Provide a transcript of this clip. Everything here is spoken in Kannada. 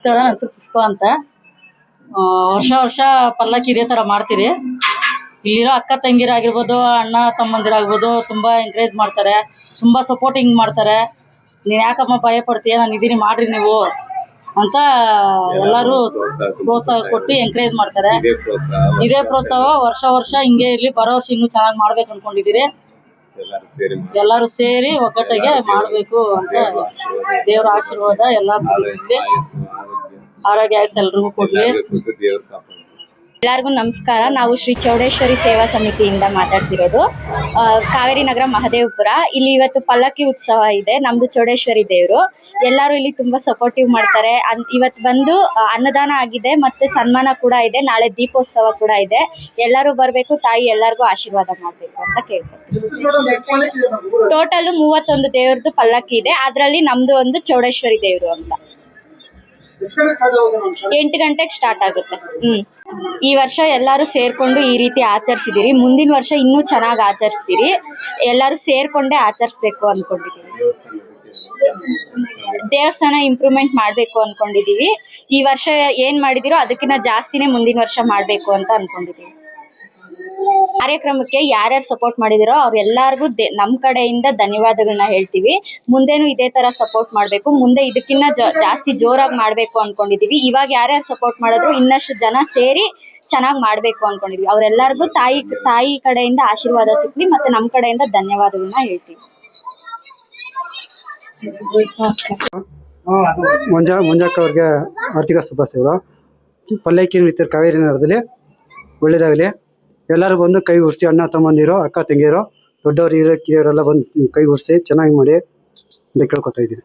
ನನ್ನ ಹೆಸರು ಪುಷ್ಪ ಅಂತ. ವರ್ಷ ವರ್ಷ ಪಲ್ಲಕ್ಕಿ ಇದೇ ತರ ಮಾಡ್ತೀರಿ. ಇಲ್ಲಿರೋ ಅಕ್ಕ ತಂಗಿರಾಗಿರ್ಬೋದು, ಅಣ್ಣ ತಮ್ಮಂದಿರಾಗ್ಬೋದು, ತುಂಬಾ ಎಂಕರೇಜ್ ಮಾಡ್ತಾರೆ, ತುಂಬಾ ಸಪೋರ್ಟಿಂಗ್ ಮಾಡ್ತಾರೆ. ನೀನ್ ಯಾಕಮ್ಮ ಭಯ ಪಡ್ತೀಯ, ನಾನು ಇದೀನಿ ಮಾಡ್ರಿ ನೀವು ಅಂತ ಎಲ್ಲರೂ ಪ್ರೋತ್ಸಾಹ ಕೊಟ್ಟು ಎಂಕರೇಜ್ ಮಾಡ್ತಾರೆ. ಇದೇ ಪ್ರೋತ್ಸಾಹ ವರ್ಷ ವರ್ಷ ಹಿಂಗೆ ಇರ್ಲಿ. ಬರೋ ವರ್ಷ ಇನ್ನೂ ಚೆನ್ನಾಗಿ ಮಾಡ್ಬೇಕು ಅನ್ಕೊಂಡಿದೀರಿ. ಎಲ್ಲರೂ ಸೇರಿ ಒಗ್ಗಟ್ಟಿಗೆ ಮಾಡ್ಬೇಕು ಅಂತ ದೇವ್ರ ಆಶೀರ್ವಾದ ಎಲ್ಲ ಆರೋಗ್ಯ ಆಯಸ್ಸು ಎಲ್ರಿಗೂ ಕೊಡ್ಲಿ. ಎಲ್ಲರಿಗೂ ನಮಸ್ಕಾರ. ನಾವು ಶ್ರೀ ಚೌಡೇಶ್ವರಿ ಸೇವಾ ಸಮಿತಿಯಿಂದ ಮಾತಾಡ್ತಿರೋದು. ಕಾವೇರಿ ನಗರ ಮಹದೇವಪುರ. ಇಲ್ಲಿ ಇವತ್ತು ಪಲ್ಲಕ್ಕಿ ಉತ್ಸವ ಇದೆ. ನಮ್ದು ಚೌಡೇಶ್ವರಿ ದೇವರು. ಎಲ್ಲರೂ ಇಲ್ಲಿ ತುಂಬಾ ಸಪೋರ್ಟಿವ್ ಮಾಡ್ತಾರೆ. ಇವತ್ತು ಬಂದು ಅನ್ನದಾನ ಆಗಿದೆ, ಮತ್ತೆ ಸನ್ಮಾನ ಕೂಡ ಇದೆ. ನಾಳೆ ದೀಪೋತ್ಸವ ಕೂಡ ಇದೆ. ಎಲ್ಲರೂ ಬರಬೇಕು, ತಾಯಿ ಎಲ್ಲರಿಗೂ ಆಶೀರ್ವಾದ ಮಾಡಬೇಕು ಅಂತ ಕೇಳ್ಕೊಳ್ತೀನಿ. ಟೋಟಲ್ 31 ದೇವ್ರದ್ದು ಪಲ್ಲಕ್ಕಿ ಇದೆ. ಅದರಲ್ಲಿ ನಮ್ದು ಒಂದು ಚೌಡೇಶ್ವರಿ ದೇವರು ಅಂತ. 8 ಗಂಟೆಗೆ ಸ್ಟಾರ್ಟ್ ಆಗುತ್ತೆ. ಈ ವರ್ಷ ಎಲ್ಲರೂ ಸೇರ್ಕೊಂಡು ಈ ರೀತಿ ಆಚರಿಸಿದಿರಿ. ಮುಂದಿನ ವರ್ಷ ಇನ್ನೂ ಚೆನ್ನಾಗಿ ಆಚರಿಸ್ತೀರಿ. ಎಲ್ಲರೂ ಸೇರ್ಕೊಂಡೇ ಆಚರಿಸ್ಬೇಕು ಅನ್ಕೊಂಡಿದೀವಿ. ದೇವಸ್ಥಾನ ಇಂಪ್ರೂವ್ಮೆಂಟ್ ಮಾಡಬೇಕು ಅನ್ಕೊಂಡಿದೀವಿ. ಈ ವರ್ಷ ಏನ್ ಮಾಡಿದಿರೋ ಅದಕ್ಕಿಂತ ಜಾಸ್ತಿನೇ ಮುಂದಿನ ವರ್ಷ ಮಾಡಬೇಕು ಅಂತ ಅನ್ಕೊಂಡಿದೀವಿ. ಕಾರ್ಯಕ್ರಮಕ್ಕೆ ಯಾರ್ಯಾರು ಸಪೋರ್ಟ್ ಮಾಡಿದಿರೋ ಅವ್ರೆಲ್ಲರಿಗೂ ನಮ್ಮ ಕಡೆಯಿಂದ ಧನ್ಯವಾದಗಳನ್ನ ಹೇಳ್ತೀವಿ. ಮುಂದೇನು ಇದೇ ತರ ಸಪೋರ್ಟ್ ಮಾಡಬೇಕು. ಮುಂದೆ ಇದಕ್ಕಿಂತ ಜಾಸ್ತಿ ಜೋರಾಗಿ ಮಾಡಬೇಕು ಅನ್ಕೊಂಡಿದೀವಿ. ಇವಾಗ ಯಾರ್ಯಾರು ಸಪೋರ್ಟ್ ಮಾಡಿದ್ರು ಇನ್ನಷ್ಟು ಜನ ಸೇರಿ ಚೆನ್ನಾಗಿ ಮಾಡಬೇಕು ಅನ್ಕೊಂಡಿದೀವಿ. ಅವರೆಲ್ಲರಿಗೂ ತಾಯಿ ಕಡೆಯಿಂದ ಆಶೀರ್ವಾದ ಸಿಕ್ಲಿ, ಮತ್ತೆ ನಮ್ಮ ಕಡೆಯಿಂದ ಧನ್ಯವಾದಗಳನ್ನ ಹೇಳ್ತೀವಿ. ಮಂಜಕ್ಕ ಅವ್ರಿಗೆ ಆರ್ಥಿಕ ಶುಭಾಶಯಗಳು. ಪಲ್ಲಕ್ಕಿ ನೃತ್ಯ ಕಾವೇರಿ ನಗರದಲ್ಲಿ ಒಳ್ಳೇದಾಗಲಿ. ಎಲ್ಲರೂ ಬಂದು ಕೈ ಉರ್ಸಿ, ಅಣ್ಣ ತಮ್ಮಂದಿರು, ಅಕ್ಕ ತಂಗಿಯರು, ದೊಡ್ಡವರು, ಹಿರಿಯರೆಲ್ಲ ಬಂದು ಕೈ ಉರ್ಸಿ ಚೆನ್ನಾಗಿ ಮಾಡಿ ಅಂತ ಕೇಳ್ಕೊತಾ ಇದ್ದೀನಿ.